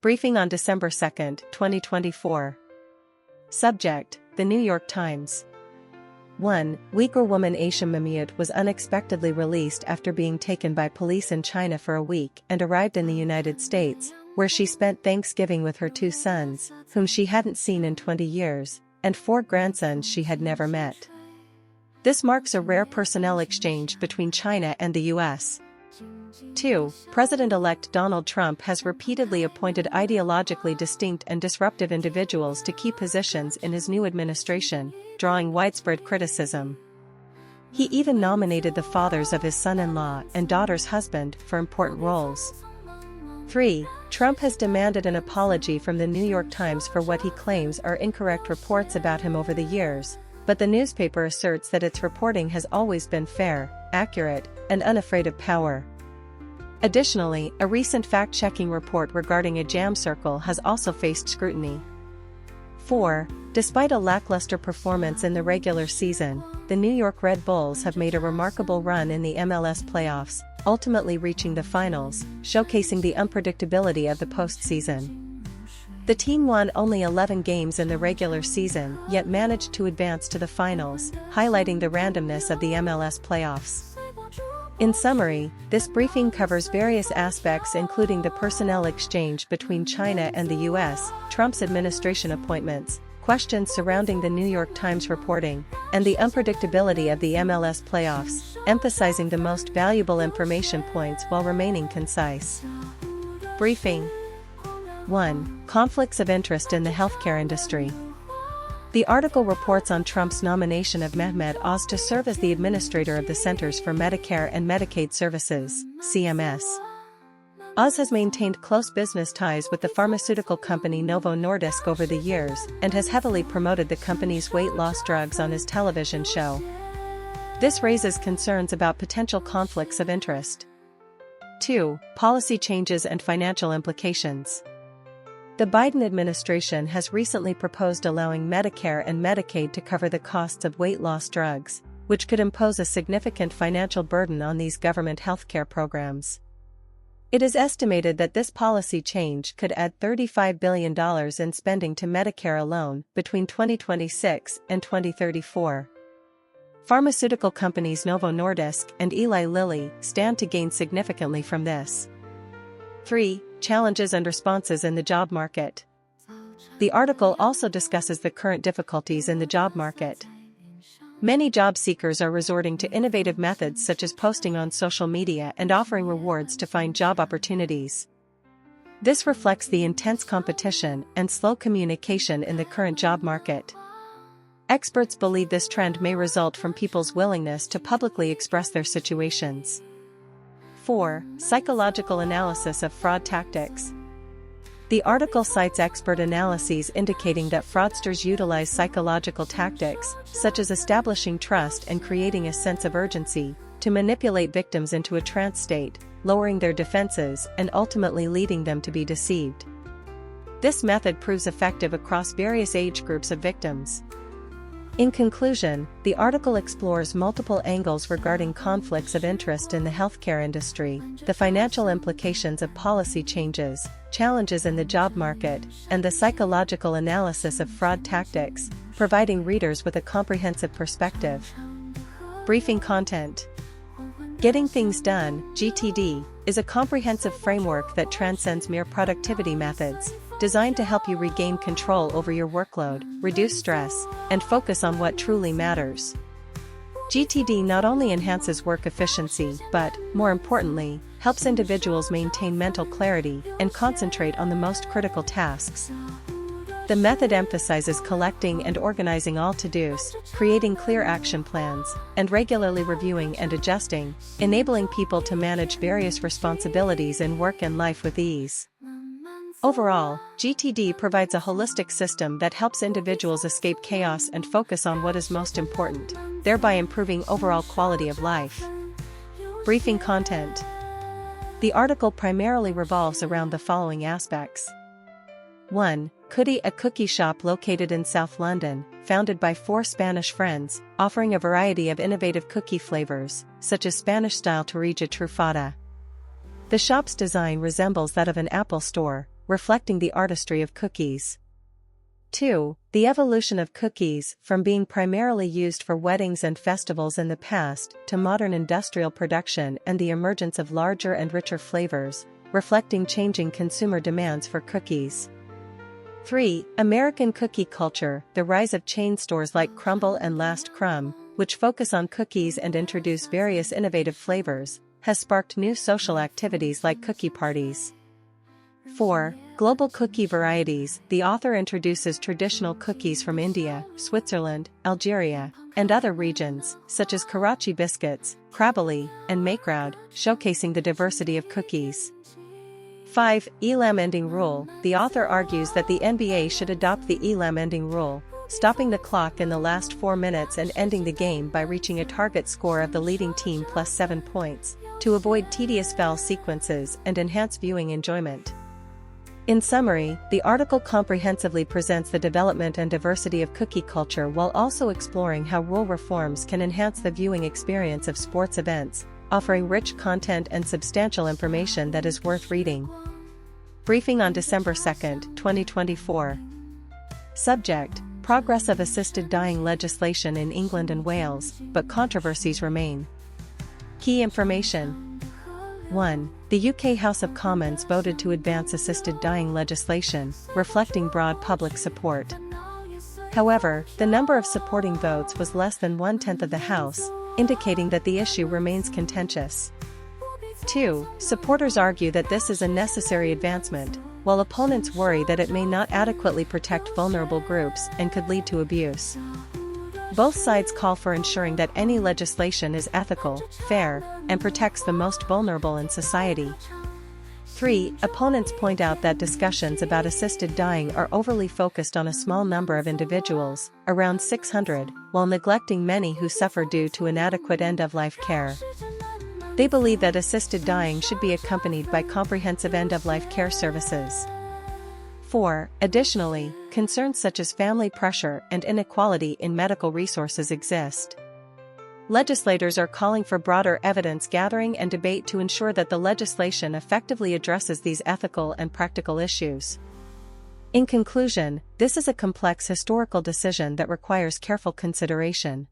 Briefing on December 2, 2024. Subject: The New York Times. 1. Uyghur woman Ayshem Mamute was unexpectedly released after being taken by police in China for a week and arrived in the United States, where she spent Thanksgiving with her 2 sons, whom she hadn't seen in 20 years, and 4 grandsons she had never met. This marks a rare personnel exchange between China and the U.S. 2. President-elect Donald Trump has repeatedly appointed ideologically distinct and disruptive individuals to key positions in his new administration, drawing widespread criticism. He even nominated the fathers of his son-in-law and daughter's husband for important roles. 3. Trump has demanded an apology from the New York Times for what he claims are incorrect reports about him over the years, but the newspaper asserts that its reporting has always been fair, accurate, and unafraid of power. Additionally, a recent fact-checking report regarding a jam circle has also faced scrutiny. 4. Despite a lackluster performance in the regular season, the New York Red Bulls have made a remarkable run in the MLS playoffs, ultimately reaching the finals, showcasing the unpredictability of the postseason. The team won only 11 games in the regular season yet managed to advance to the finals, highlighting the randomness of the MLS playoffs. In summary, this briefing covers various aspects including the personnel exchange between China and the U.S., Trump's administration appointments, questions surrounding the New York Times reporting, and the unpredictability of the MLS playoffs, emphasizing the most valuable information points while remaining concise. Briefing. 1. Conflicts of interest in the healthcare industry. The article reports on Trump's nomination of Mehmet Oz to serve as the administrator of the Centers for Medicare and Medicaid Services, CMS. Oz has maintained close business ties with the pharmaceutical company Novo Nordisk over the years and has heavily promoted the company's weight loss drugs on his television show. This raises concerns about potential conflicts of interest. 2. Policy changes and financial implications. The Biden administration has recently proposed allowing Medicare and Medicaid to cover the costs of weight loss drugs, which could impose a significant financial burden on these government healthcare programs. It is estimated that this policy change could add $35 billion in spending to Medicare alone between 2026 and 2034. Pharmaceutical companies Novo Nordisk and Eli Lilly stand to gain significantly from this. 3. Challenges and responses in the job market. The article also discusses the current difficulties in the job market. Many job seekers are resorting to innovative methods such as posting on social media and offering rewards to find job opportunities. This reflects the intense competition and slow communication in the current job market. Experts believe this trend may result from people's willingness to publicly express their situations. 4. Psychological analysis of fraud tactics. The article cites expert analyses indicating that fraudsters utilize psychological tactics, such as establishing trust and creating a sense of urgency, to manipulate victims into a trance state, lowering their defenses and ultimately leading them to be deceived. This method proves effective across various age groups of victims. In conclusion, the article explores multiple angles regarding conflicts of interest in the healthcare industry, the financial implications of policy changes, challenges in the job market, and the psychological analysis of fraud tactics, providing readers with a comprehensive perspective. Briefing content. Getting Things Done, GTD, is a comprehensive framework that transcends mere productivity methods, designed to help you regain control over your workload, reduce stress, and focus on what truly matters. GTD not only enhances work efficiency but, more importantly, helps individuals maintain mental clarity and concentrate on the most critical tasks. The method emphasizes collecting and organizing all to-dos, creating clear action plans, and regularly reviewing and adjusting, enabling people to manage various responsibilities in work and life with ease. Overall, GTD provides a holistic system that helps individuals escape chaos and focus on what is most important, thereby improving overall quality of life. Briefing content. The article primarily revolves around the following aspects. 1. Cookie, a cookie shop located in South London, founded by 4 Spanish friends, offering a variety of innovative cookie flavors, such as Spanish-style torrija trufada. The shop's design resembles that of an Apple store, reflecting the artistry of cookies. 2. The evolution of cookies, from being primarily used for weddings and festivals in the past to modern industrial production and the emergence of larger and richer flavors, reflecting changing consumer demands for cookies. 3. American cookie culture, the rise of chain stores like Crumble and Last Crumb, which focus on cookies and introduce various innovative flavors, has sparked new social activities like cookie parties. 4. Global cookie varieties, the author introduces traditional cookies from India, Switzerland, Algeria, and other regions, such as Karachi biscuits, Krabali, and Makrad, showcasing the diversity of cookies. 5. Elam ending rule, the author argues that the NBA should adopt the Elam ending rule, stopping the clock in the last 4 minutes and ending the game by reaching a target score of the leading team plus 7 points, to avoid tedious foul sequences and enhance viewing enjoyment. In summary, the article comprehensively presents the development and diversity of cookie culture while also exploring how rule reforms can enhance the viewing experience of sports events, offering rich content and substantial information that is worth reading. Briefing on December 2, 2024. Subject: Progress of assisted dying legislation in England and Wales, but controversies remain. Key information. 1. The UK House of Commons voted to advance assisted dying legislation, reflecting broad public support. However, the number of supporting votes was less than 1/10 of the House, indicating that the issue remains contentious. 2. Supporters argue that this is a necessary advancement, while opponents worry that it may not adequately protect vulnerable groups and could lead to abuse. Both sides call for ensuring that any legislation is ethical, fair, and protects the most vulnerable in society. 3. Opponents point out that discussions about assisted dying are overly focused on a small number of individuals, around 600, while neglecting many who suffer due to inadequate end-of-life care. They believe that assisted dying should be accompanied by comprehensive end-of-life care services. 4. Additionally, concerns such as family pressure and inequality in medical resources exist. Legislators are calling for broader evidence gathering and debate to ensure that the legislation effectively addresses these ethical and practical issues. In conclusion, this is a complex historical decision that requires careful consideration.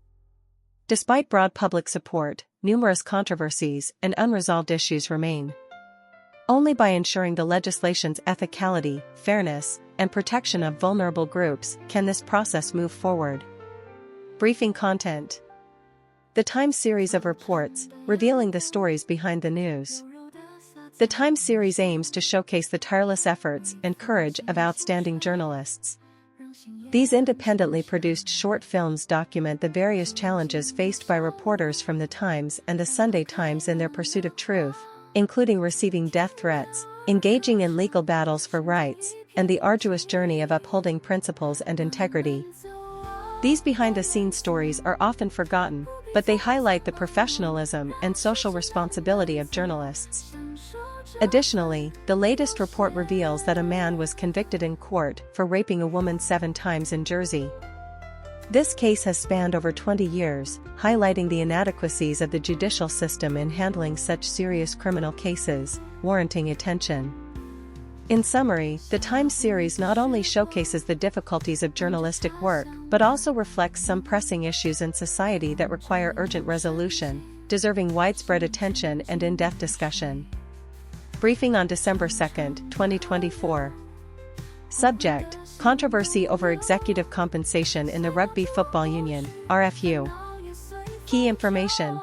Despite broad public support, numerous controversies and unresolved issues remain. Only by ensuring the legislation's ethicality, fairness, and protection of vulnerable groups can this process move forward. Briefing content. The Times series of reports, revealing the stories behind the news. The Times series aims to showcase the tireless efforts and courage of outstanding journalists. These independently produced short films document the various challenges faced by reporters from the Times and the Sunday Times in their pursuit of truth, including receiving death threats, engaging in legal battles for rights, and the arduous journey of upholding principles and integrity. These behind-the-scenes stories are often forgotten, but they highlight the professionalism and social responsibility of journalists. Additionally, the latest report reveals that a man was convicted in court for raping a woman 7 times in Jersey. This case has spanned over 20 years, highlighting the inadequacies of the judicial system in handling such serious criminal cases, warranting attention. In summary, the Times series not only showcases the difficulties of journalistic work, but also reflects some pressing issues in society that require urgent resolution, deserving widespread attention and in-depth discussion. Briefing on December 2, 2024. Subject: Controversy over executive compensation in the Rugby Football Union, RFU. Key information.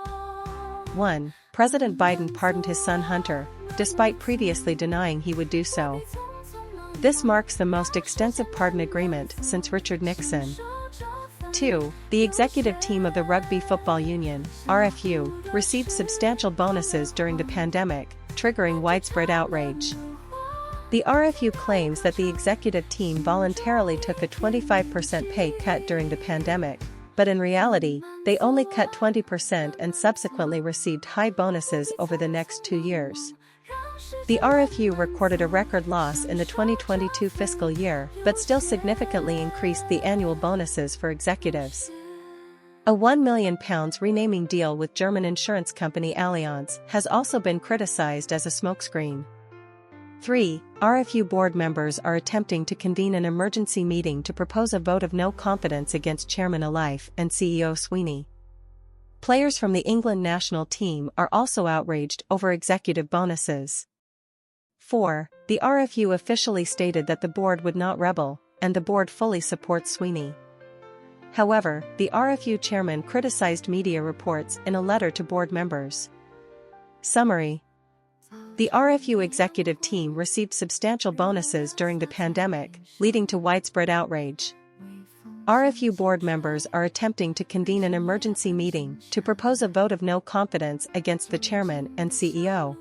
1. President Biden pardoned his son Hunter, despite previously denying he would do so. This marks the most extensive pardon agreement since Richard Nixon. 2. The executive team of the Rugby Football Union, RFU, received substantial bonuses during the pandemic, triggering widespread outrage. The RFU claims that the executive team voluntarily took a 25% pay cut during the pandemic, but in reality, they only cut 20% and subsequently received high bonuses over the next 2 years. The RFU recorded a record loss in the 2022 fiscal year, but still significantly increased the annual bonuses for executives. A £1 million renaming deal with German insurance company Allianz has also been criticized as a smokescreen. 3. RFU board members are attempting to convene an emergency meeting to propose a vote of no confidence against Chairman Alife and CEO Sweeney. Players from the England national team are also outraged over executive bonuses. 4. The RFU officially stated that the board would not rebel, and the board fully supports Sweeney. However, the RFU chairman criticized media reports in a letter to board members. Summary: the RFU executive team received substantial bonuses during the pandemic, leading to widespread outrage. RFU board members are attempting to convene an emergency meeting to propose a vote of no confidence against the chairman and CEO.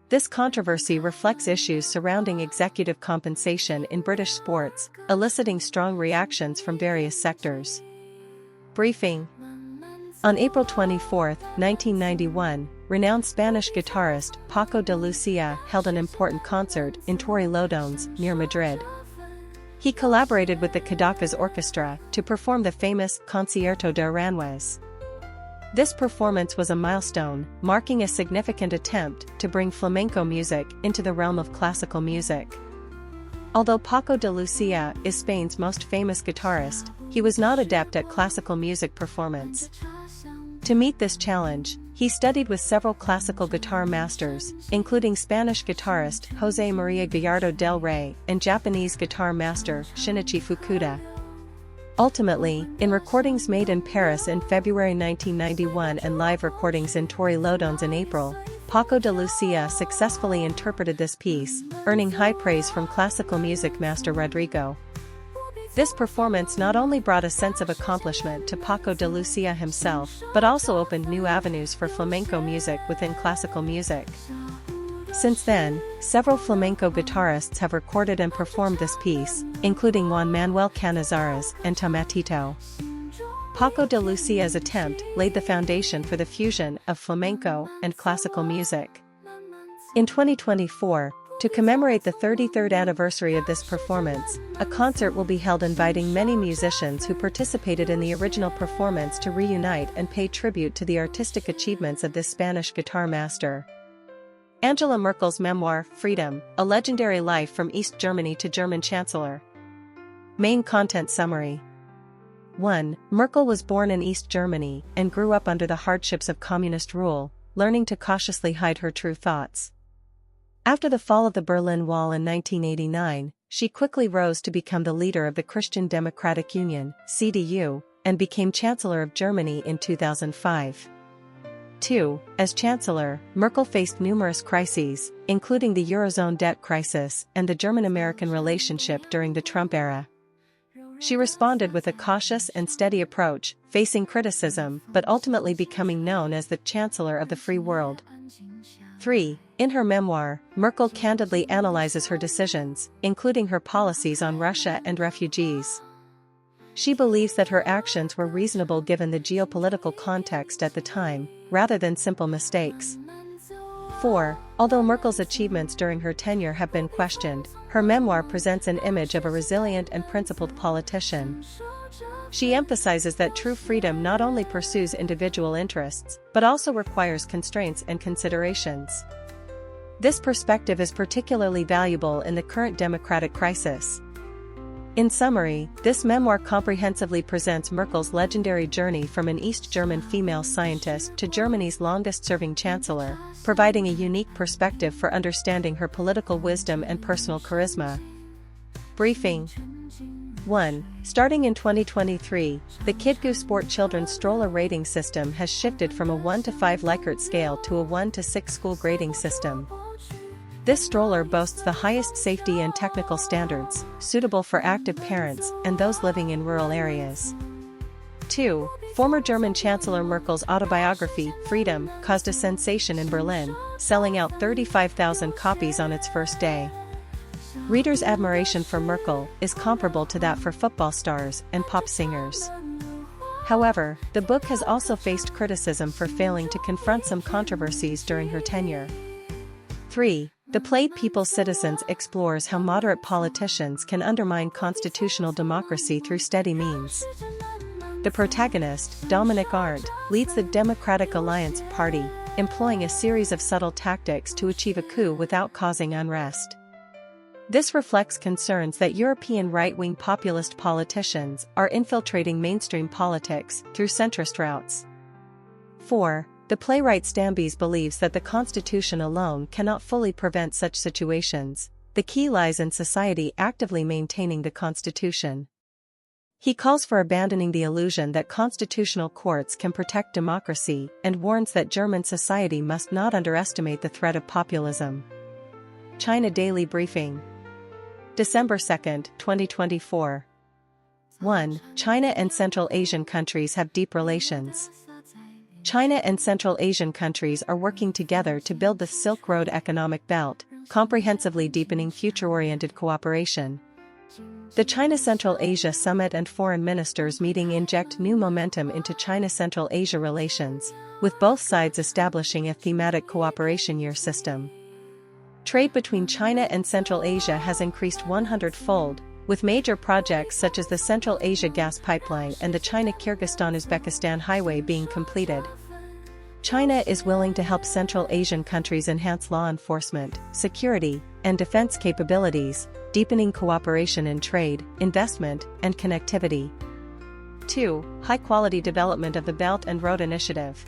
This controversy reflects issues surrounding executive compensation in British sports, eliciting strong reactions from various sectors. Briefing. On April 24, 1991, renowned Spanish guitarist Paco de Lucía held an important concert in Torrelodones, near Madrid. He collaborated with the Cadacas Orchestra to perform the famous Concierto de Aranjuez. This performance was a milestone, marking a significant attempt to bring flamenco music into the realm of classical music. Although Paco de Lucía is Spain's most famous guitarist, he was not adept at classical music performance. To meet this challenge, he studied with several classical guitar masters, including Spanish guitarist José María Gallardo del Rey and Japanese guitar master Shinichi Fukuda. Ultimately, in recordings made in Paris in February 1991 and live recordings in Torrelodones in April, Paco de Lucía successfully interpreted this piece, earning high praise from classical music master Rodrigo. This performance not only brought a sense of accomplishment to Paco de Lucía himself, but also opened new avenues for flamenco music within classical music. Since then, several flamenco guitarists have recorded and performed this piece, including Juan Manuel Canizares and Tomatito. Paco de Lucía's attempt laid the foundation for the fusion of flamenco and classical music. In 2024, to commemorate the 33rd anniversary of this performance, a concert will be held inviting many musicians who participated in the original performance to reunite and pay tribute to the artistic achievements of this Spanish guitar master. Angela Merkel's memoir, Freedom: A Legendary Life from East Germany to German Chancellor. Main content summary. 1. Merkel was born in East Germany and grew up under the hardships of communist rule, learning to cautiously hide her true thoughts. After the fall of the Berlin Wall in 1989, she quickly rose to become the leader of the Christian Democratic Union, CDU, and became Chancellor of Germany in 2005. 2. As Chancellor, Merkel faced numerous crises, including the Eurozone debt crisis and the German-American relationship during the Trump era. She responded with a cautious and steady approach, facing criticism but ultimately becoming known as the Chancellor of the Free World. 3. In her memoir, Merkel candidly analyzes her decisions, including her policies on Russia and refugees. She believes that her actions were reasonable given the geopolitical context at the time, rather than simple mistakes. 4. Although Merkel's achievements during her tenure have been questioned, her memoir presents an image of a resilient and principled politician. She emphasizes that true freedom not only pursues individual interests, but also requires constraints and considerations. This perspective is particularly valuable in the current democratic crisis. In summary, this memoir comprehensively presents Merkel's legendary journey from an East German female scientist to Germany's longest-serving chancellor, providing a unique perspective for understanding her political wisdom and personal charisma. Briefing. 1. Starting in 2023, the KidGoo Sport Children's Stroller Rating System has shifted from a 1 to 5 Likert scale to a 1 to 6 school grading system. This stroller boasts the highest safety and technical standards, suitable for active parents and those living in rural areas. 2. Former German Chancellor Merkel's autobiography, Freedom, caused a sensation in Berlin, selling out 35,000 copies on its first day. Readers' admiration for Merkel is comparable to that for football stars and pop singers. However, the book has also faced criticism for failing to confront some controversies during her tenure. 3. The play People's Citizens explores how moderate politicians can undermine constitutional democracy through steady means. The protagonist, Dominic Arndt, leads the Democratic Alliance Party, employing a series of subtle tactics to achieve a coup without causing unrest. This reflects concerns that European right-wing populist politicians are infiltrating mainstream politics through centrist routes. 4. The playwright Stambies believes that the Constitution alone cannot fully prevent such situations. The key lies in society actively maintaining the Constitution. He calls for abandoning the illusion that constitutional courts can protect democracy and warns that German society must not underestimate the threat of populism. China Daily Briefing. December 2, 2024. 1. China and Central Asian countries have deep relations. China and Central Asian countries are working together to build the Silk Road economic belt, comprehensively deepening future-oriented cooperation. The China-Central Asia Summit and Foreign Ministers meeting inject new momentum into China-Central Asia relations, with both sides establishing a thematic cooperation year system. Trade between China and Central Asia has increased 100-fold, with major projects such as the Central Asia Gas Pipeline and the China-Kyrgyzstan-Uzbekistan Highway being completed. China is willing to help Central Asian countries enhance law enforcement, security, and defense capabilities, deepening cooperation in trade, investment, and connectivity. 2. High-quality development of the Belt and Road Initiative.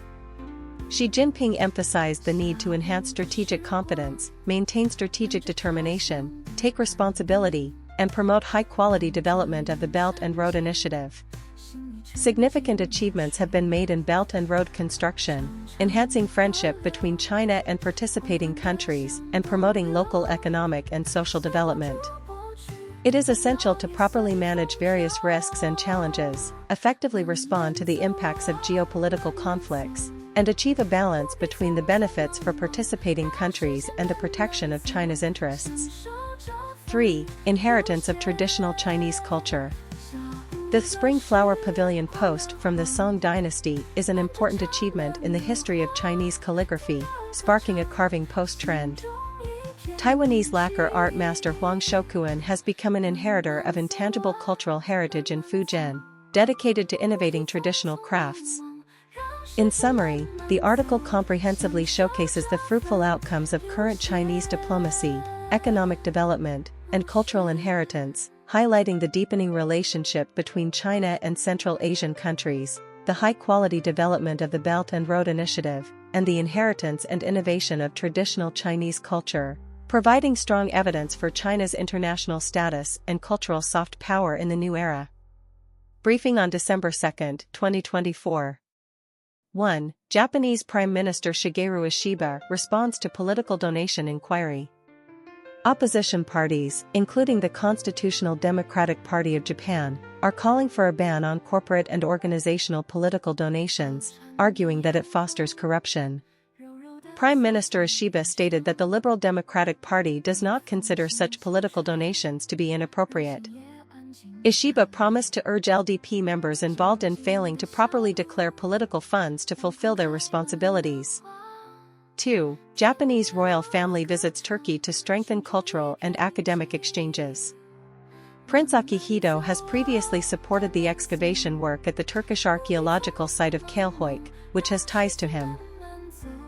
Xi Jinping emphasized the need to enhance strategic confidence, maintain strategic determination, take responsibility, and promote high-quality development of the Belt and Road Initiative. Significant achievements have been made in Belt and Road construction, enhancing friendship between China and participating countries and promoting local economic and social development. It is essential to properly manage various risks and challenges, effectively respond to the impacts of geopolitical conflicts, and achieve a balance between the benefits for participating countries and the protection of China's interests. 3. Inheritance of traditional Chinese culture. The Spring Flower Pavilion post from the Song dynasty is an important achievement in the history of Chinese calligraphy, sparking a carving post trend. Taiwanese lacquer art master Huang Shoukuan has become an inheritor of intangible cultural heritage in Fujian, dedicated to innovating traditional crafts. In summary, the article comprehensively showcases the fruitful outcomes of current Chinese diplomacy, economic development, and cultural inheritance, highlighting the deepening relationship between China and Central Asian countries, the high-quality development of the Belt and Road Initiative, and the inheritance and innovation of traditional Chinese culture, providing strong evidence for China's international status and cultural soft power in the new era. Briefing on December 2, 2024. 1. Japanese Prime Minister Shigeru Ishiba responds to political donation inquiry. Opposition parties, including the Constitutional Democratic Party of Japan, are calling for a ban on corporate and organizational political donations, arguing that it fosters corruption. Prime Minister Ishiba stated that the Liberal Democratic Party does not consider such political donations to be inappropriate. Ishiba promised to urge LDP members involved in failing to properly declare political funds to fulfill their responsibilities. 2. Japanese royal family visits Turkey to strengthen cultural and academic exchanges. Prince Akihito has previously supported the excavation work at the Turkish archaeological site of Kailhoik, which has ties to him.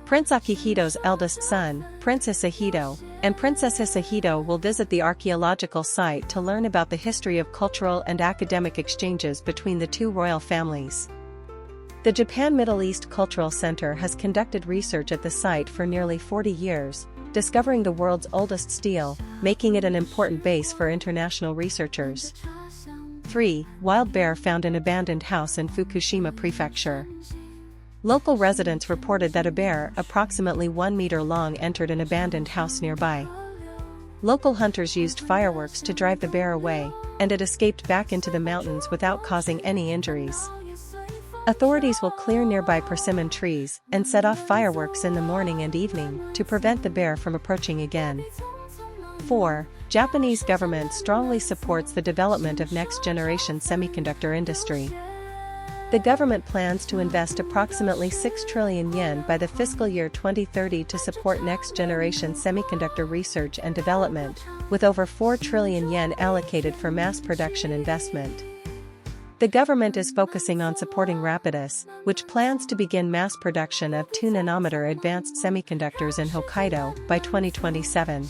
Prince Akihito's eldest son, Prince Hisahito, and Princess Hisahito will visit the archaeological site to learn about the history of cultural and academic exchanges between the two royal families. The Japan Middle East Cultural Center has conducted research at the site for nearly 40 years, discovering the world's oldest stele, making it an important base for international researchers. 3. Wild bear found in abandoned house in Fukushima Prefecture. Local residents reported that a bear approximately 1 meter long entered an abandoned house nearby. Local hunters used fireworks to drive the bear away, and it escaped back into the mountains without causing any injuries. Authorities will clear nearby persimmon trees and set off fireworks in the morning and evening to prevent the bear from approaching again. 4. Japanese government strongly supports the development of next-generation semiconductor industry. The government plans to invest approximately 6 trillion yen by the fiscal year 2030 to support next-generation semiconductor research and development, with over 4 trillion yen allocated for mass production investment. The government is focusing on supporting Rapidus, which plans to begin mass production of 2-nanometer advanced semiconductors in Hokkaido by 2027.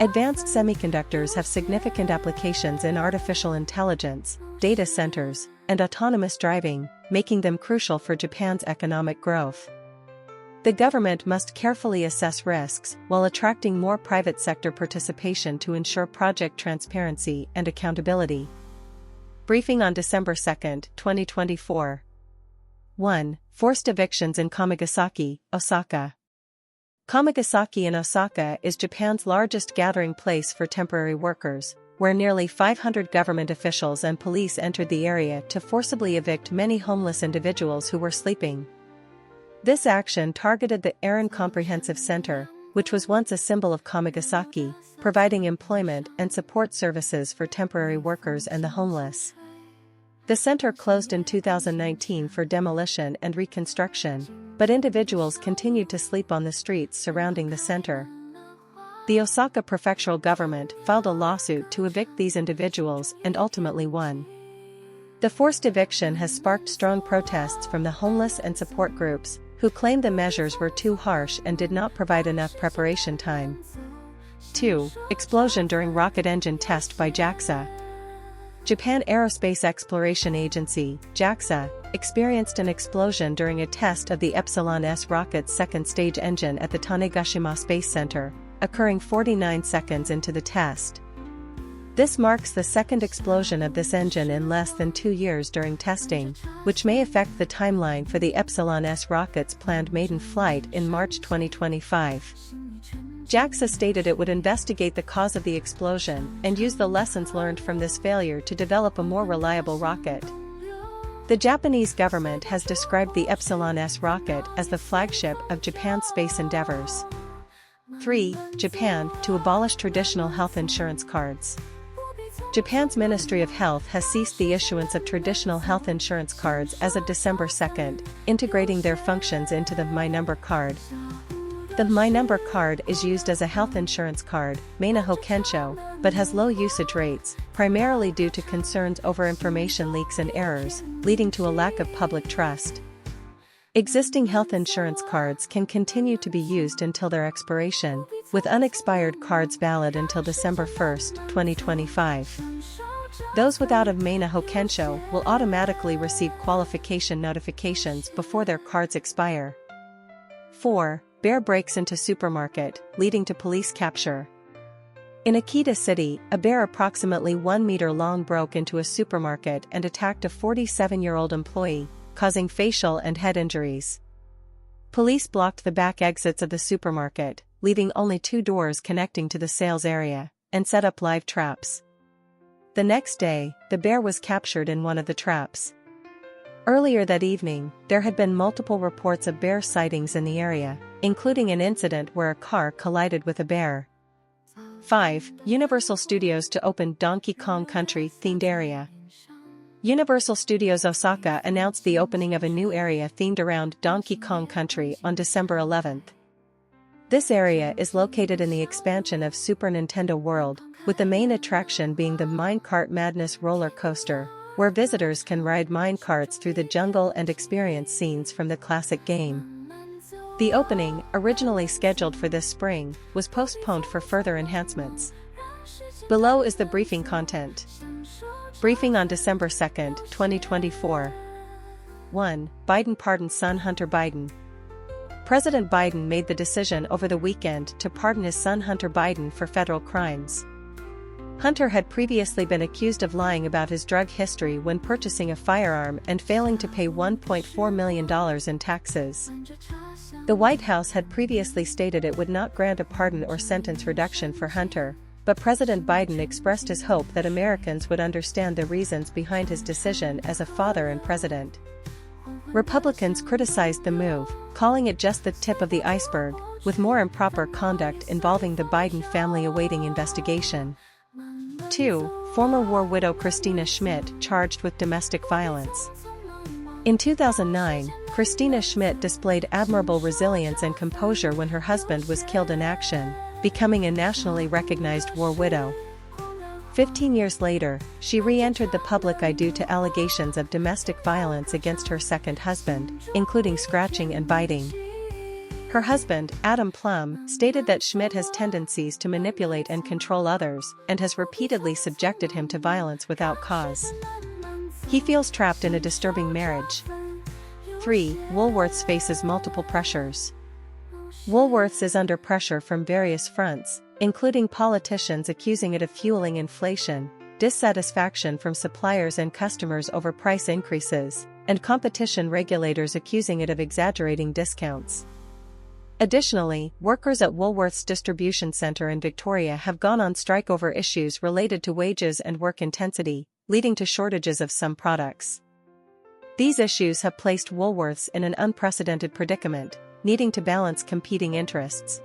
Advanced semiconductors have significant applications in artificial intelligence, data centers, and autonomous driving, making them crucial for Japan's economic growth. The government must carefully assess risks while attracting more private sector participation to ensure project transparency and accountability. Briefing on December 2, 2024. 1. Forced evictions in Kamigasaki, Osaka. Kamigasaki in Osaka is Japan's largest gathering place for temporary workers, where nearly 500 government officials and police entered the area to forcibly evict many homeless individuals who were sleeping. This action targeted the Aaron Comprehensive Center, which was once a symbol of Kamigasaki, providing employment and support services for temporary workers and the homeless. The center closed in 2019 for demolition and reconstruction, but individuals continued to sleep on the streets surrounding the center. The Osaka prefectural government filed a lawsuit to evict these individuals and ultimately won. The forced eviction has sparked strong protests from the homeless and support groups, who claimed the measures were too harsh and did not provide enough preparation time. 2. Explosion during rocket engine test by JAXA. Japan Aerospace Exploration Agency, JAXA, experienced an explosion during a test of the Epsilon S rocket's second stage engine at the Tanegashima Space Center, occurring 49 seconds into the test. This marks the second explosion of this engine in less than 2 years during testing, which may affect the timeline for the Epsilon S rocket's planned maiden flight in March 2025. JAXA stated it would investigate the cause of the explosion and use the lessons learned from this failure to develop a more reliable rocket. The Japanese government has described the Epsilon S rocket as the flagship of Japan's space endeavors. 3. Japan to abolish traditional health insurance cards. Japan's Ministry of Health has ceased the issuance of traditional health insurance cards as of December 2, integrating their functions into the My Number card. The My Number card is used as a health insurance card, Meina Hokensho, but has low usage rates, primarily due to concerns over information leaks and errors, leading to a lack of public trust. Existing health insurance cards can continue to be used until their expiration, with unexpired cards valid until December 1, 2025. Those without a Meina Hokensho will automatically receive qualification notifications before their cards expire. 4. Bear breaks into supermarket, leading to police capture. In Akita City, a bear approximately 1 meter long broke into a supermarket and attacked a 47-year-old employee, causing facial and head injuries. Police blocked the back exits of the supermarket, leaving only 2 doors connecting to the sales area, and set up live traps. The next day, the bear was captured in one of the traps. Earlier that evening, there had been multiple reports of bear sightings in the area, including an incident where a car collided with a bear. 5. Universal Studios to open Donkey Kong Country themed area. Universal Studios Osaka announced the opening of a new area themed around Donkey Kong Country on December 11. This area is located in the expansion of Super Nintendo World, with the main attraction being the Minecart Madness roller coaster, where visitors can ride minecarts through the jungle and experience scenes from the classic game. The opening, originally scheduled for this spring, was postponed for further enhancements. Below is the briefing content. Briefing on December 2, 2024. 1. Biden pardons son Hunter Biden. President Biden made the decision over the weekend to pardon his son Hunter Biden for federal crimes. Hunter had previously been accused of lying about his drug history when purchasing a firearm and failing to pay $1.4 million in taxes. The White House had previously stated it would not grant a pardon or sentence reduction for Hunter, but President Biden expressed his hope that Americans would understand the reasons behind his decision as a father and president. Republicans criticized the move, calling it just the tip of the iceberg, with more improper conduct involving the Biden family awaiting investigation. 2. Former war widow Christina Schmidt charged with domestic violence. In 2009, Christina Schmidt displayed admirable resilience and composure when her husband was killed in action, becoming a nationally recognized war widow. 15 years later, she re-entered the public eye due to allegations of domestic violence against her second husband, including scratching and biting. Her husband, Adam Plum, stated that Schmidt has tendencies to manipulate and control others, and has repeatedly subjected him to violence without cause. He feels trapped in a disturbing marriage. 3. Woolworths faces multiple pressures. Woolworths is under pressure from various fronts, including politicians accusing it of fueling inflation, dissatisfaction from suppliers and customers over price increases, and competition regulators accusing it of exaggerating discounts. Additionally, workers at Woolworths Distribution Centre in Victoria have gone on strike over issues related to wages and work intensity, leading to shortages of some products. These issues have placed Woolworths in an unprecedented predicament, needing to balance competing interests.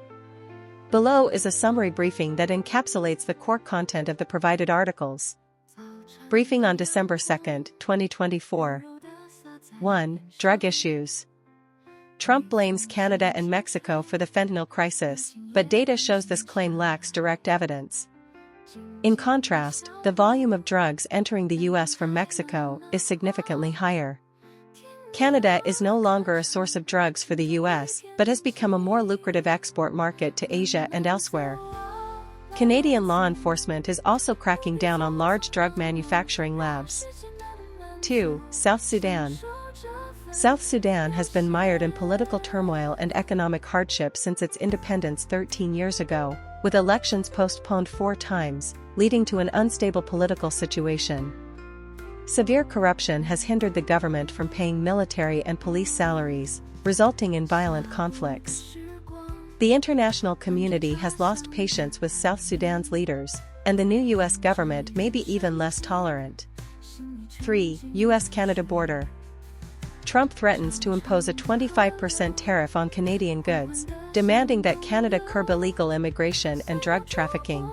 Below is a summary briefing that encapsulates the core content of the provided articles. Briefing on December 2, 2024. 1. Drug issues. Trump blames Canada and Mexico for the fentanyl crisis, but data shows this claim lacks direct evidence. In contrast, the volume of drugs entering the U.S. from Mexico is significantly higher. Canada is no longer a source of drugs for the U.S., but has become a more lucrative export market to Asia and elsewhere. Canadian law enforcement is also cracking down on large drug manufacturing labs. 2. South Sudan. South Sudan has been mired in political turmoil and economic hardship since its independence 13 years ago, with elections postponed 4 times, leading to an unstable political situation. Severe corruption has hindered the government from paying military and police salaries, resulting in violent conflicts. The international community has lost patience with South Sudan's leaders, and the new U.S. government may be even less tolerant. 3. U.S.-Canada border. Trump threatens to impose a 25% tariff on Canadian goods, demanding that Canada curb illegal immigration and drug trafficking.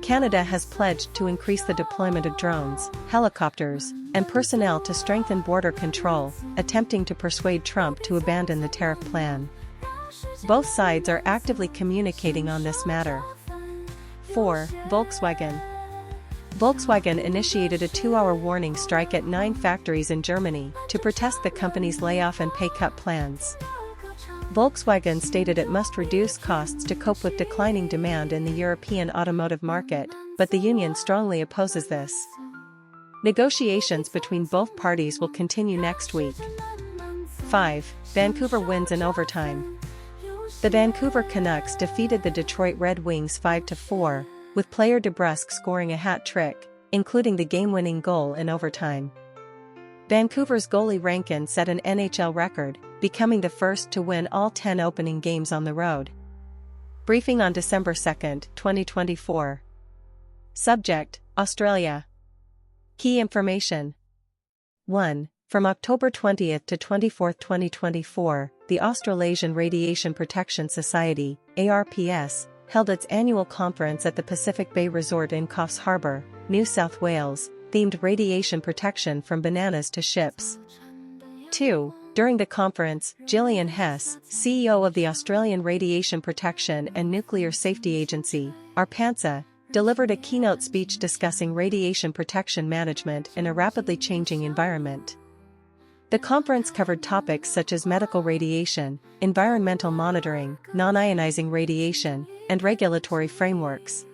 Canada has pledged to increase the deployment of drones, helicopters, and personnel to strengthen border control, attempting to persuade Trump to abandon the tariff plan. Both sides are actively communicating on this matter. 4. Volkswagen. Volkswagen initiated a 2-hour warning strike at 9 factories in Germany to protest the company's layoff and pay cut plans. Volkswagen stated it must reduce costs to cope with declining demand in the European automotive market, but the union strongly opposes this. Negotiations between both parties will continue next week. 5. Vancouver wins in overtime. The Vancouver Canucks defeated the Detroit Red Wings 5-4, with player DeBrusk scoring a hat trick, including the game-winning goal in overtime. Vancouver's goalie Rankin set an NHL record, becoming the first to win all 10 opening games on the road. Briefing on December 2, 2024. Subject: Australia. Key information. 1. From October 20 to 24, 2024, the Australasian Radiation Protection Society, ARPS, held its annual conference at the Pacific Bay Resort in Coffs Harbour, New South Wales, themed Radiation Protection from Bananas to Ships. 2. During the conference, Gillian Hess, CEO of the Australian Radiation Protection and Nuclear Safety Agency, ARPANSA, delivered a keynote speech discussing radiation protection management in a rapidly changing environment. The conference covered topics such as medical radiation, environmental monitoring, non-ionizing radiation, and regulatory frameworks.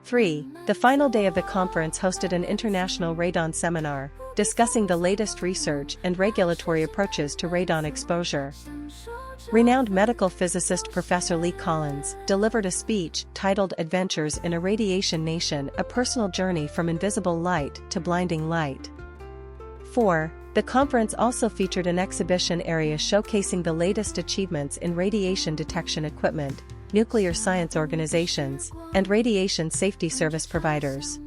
3. The final day of the conference hosted an international radon seminar, discussing the latest research and regulatory approaches to radon exposure. Renowned medical physicist Professor Lee Collins delivered a speech titled Adventures in a Radiation Nation: A Personal Journey from Invisible Light to Blinding Light. 4. The conference also featured an exhibition area showcasing the latest achievements in radiation detection equipment, nuclear science organizations, and radiation safety service providers.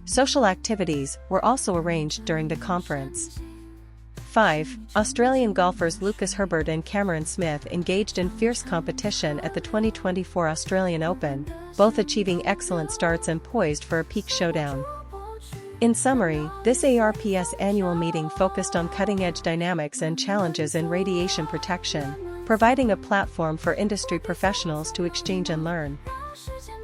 Social activities were also arranged during the conference. 5. Australian golfers Lucas Herbert and Cameron Smith engaged in fierce competition at the 2024 Australian Open, both achieving excellent starts and poised for a peak showdown. In summary, this ARPS annual meeting focused on cutting-edge dynamics and challenges in radiation protection, providing a platform for industry professionals to exchange and learn.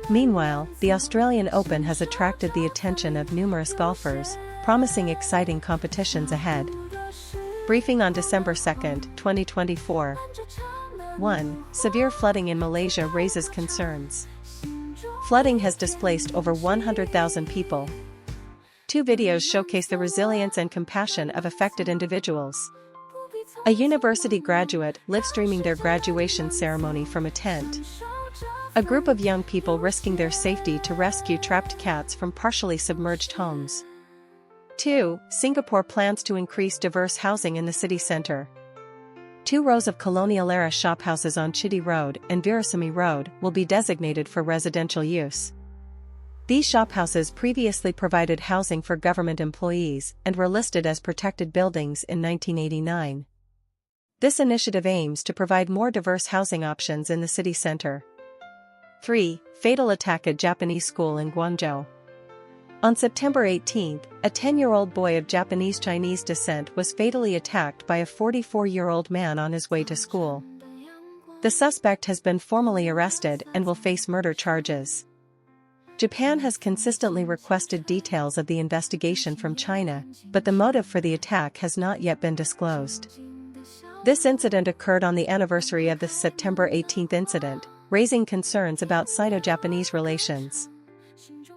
Meanwhile, the Australian Open has attracted the attention of numerous golfers, promising exciting competitions ahead. Briefing on December 2, 2024. 1. Severe flooding in Malaysia raises concerns. Flooding has displaced over 100,000 people. 2 videos showcase the resilience and compassion of affected individuals. A university graduate live-streaming their graduation ceremony from a tent. A group of young people risking their safety to rescue trapped cats from partially submerged homes. 2. Singapore plans to increase diverse housing in the city centre. 2 rows of colonial-era shophouses on Chitty Road and Virasamy Road will be designated for residential use. These shophouses previously provided housing for government employees and were listed as protected buildings in 1989. This initiative aims to provide more diverse housing options in the city centre. 3. Fatal attack at Japanese school in Guangzhou. On September 18, a 10-year-old boy of Japanese-Chinese descent was fatally attacked by a 44-year-old man on his way to school. The suspect has been formally arrested and will face murder charges. Japan has consistently requested details of the investigation from China, but the motive for the attack has not yet been disclosed. This incident occurred on the anniversary of the September 18 incident, raising concerns about Sino-Japanese relations.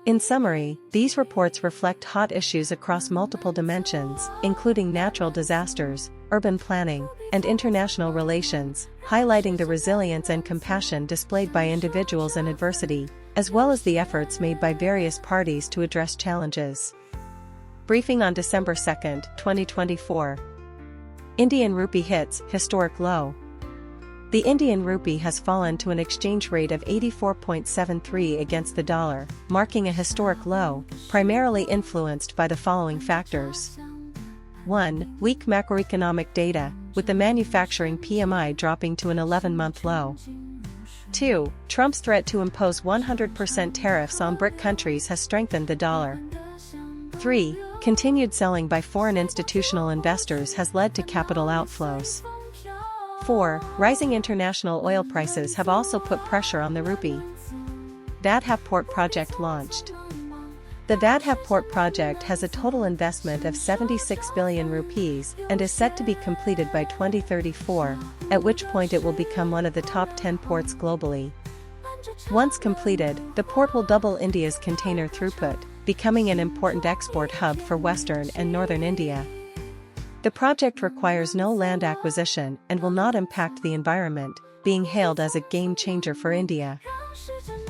In summary, these reports reflect hot issues across multiple dimensions, including natural disasters, urban planning, and international relations, highlighting the resilience and compassion displayed by individuals in adversity, as well as the efforts made by various parties to address challenges. Briefing on December 2, 2024. Indian rupee hits historic low. The Indian rupee has fallen to an exchange rate of 84.73 against the dollar, marking a historic low, primarily influenced by the following factors. 1. Weak macroeconomic data, with the manufacturing PMI dropping to an 11-month low. 2. Trump's threat to impose 100% tariffs on BRIC countries has strengthened the dollar. 3. Continued selling by foreign institutional investors has led to capital outflows. 4. Rising international oil prices have also put pressure on the rupee. Vadhav Port project launched. The Vadhav Port project has a total investment of 76 billion rupees and is set to be completed by 2034, at which point it will become one of the top 10 ports globally. Once completed, the port will double India's container throughput, becoming an important export hub for western and northern India. The project requires no land acquisition and will not impact the environment, being hailed as a game changer for India.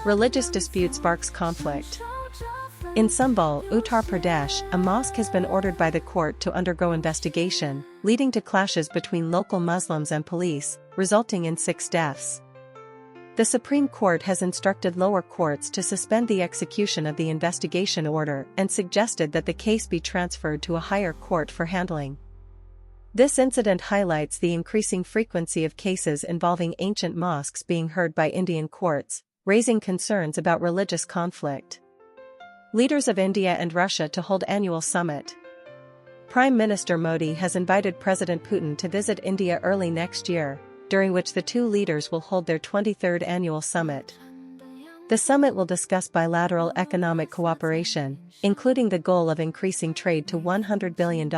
Religious dispute sparks conflict. In Sambal, Uttar Pradesh, a mosque has been ordered by the court to undergo investigation, leading to clashes between local Muslims and police, resulting in 6 deaths. The Supreme Court has instructed lower courts to suspend the execution of the investigation order and suggested that the case be transferred to a higher court for handling. This incident highlights the increasing frequency of cases involving ancient mosques being heard by Indian courts, raising concerns about religious conflict. Leaders of India and Russia to hold annual summit. Prime Minister Modi has invited President Putin to visit India early next year, during which the 2 leaders will hold their 23rd annual summit. The summit will discuss bilateral economic cooperation, including the goal of increasing trade to $100 billion.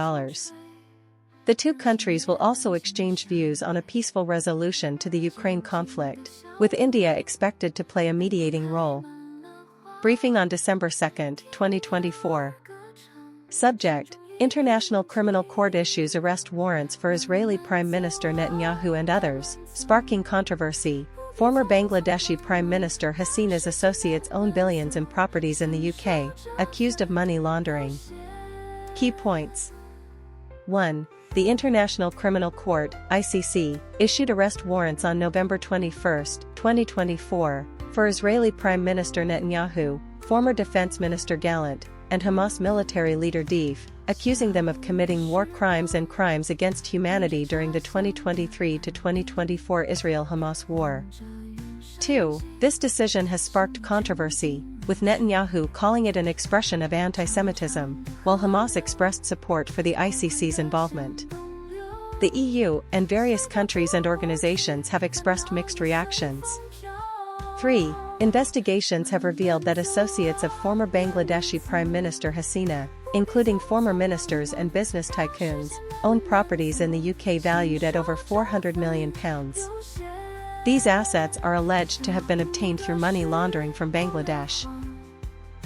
The 2 countries will also exchange views on a peaceful resolution to the Ukraine conflict, with India expected to play a mediating role. Briefing on December 2, 2024. Subject: International Criminal Court issues arrest warrants for Israeli Prime Minister Netanyahu and others, sparking controversy. Former Bangladeshi Prime Minister Hasina's associates own billions in properties in the UK, accused of money laundering. Key points. 1. The International Criminal Court, ICC, issued arrest warrants on November 21, 2024, for Israeli Prime Minister Netanyahu, former Defense Minister Gallant, and Hamas military leader Deif, accusing them of committing war crimes and crimes against humanity during the 2023-2024 Israel-Hamas war. 2. This decision has sparked controversy, with Netanyahu calling it an expression of anti-Semitism, while Hamas expressed support for the ICC's involvement. The EU and various countries and organizations have expressed mixed reactions. 3. Investigations have revealed that associates of former Bangladeshi Prime Minister Hasina, including former ministers and business tycoons, own properties in the UK valued at over £400 million. These assets are alleged to have been obtained through money laundering from Bangladesh.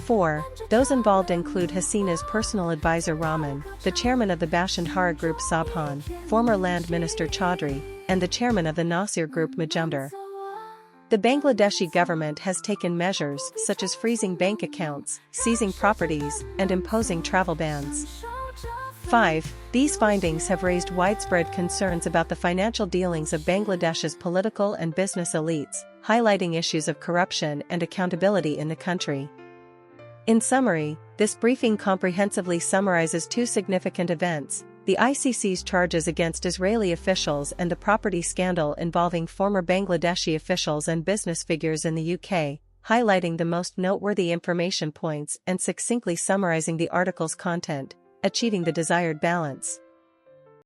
4. Those involved include Hasina's personal advisor Rahman, the chairman of the Bashundhara Group Sabhan, former Land Minister Chaudhry, and the chairman of the Nasir Group Majumdar. The Bangladeshi government has taken measures such as freezing bank accounts, seizing properties, and imposing travel bans. 5. These findings have raised widespread concerns about the financial dealings of Bangladesh's political and business elites, highlighting issues of corruption and accountability in the country. In summary, this briefing comprehensively summarizes two significant events: the ICC's charges against Israeli officials and the property scandal involving former Bangladeshi officials and business figures in the UK, highlighting the most noteworthy information points and succinctly summarizing the article's content, achieving the desired balance.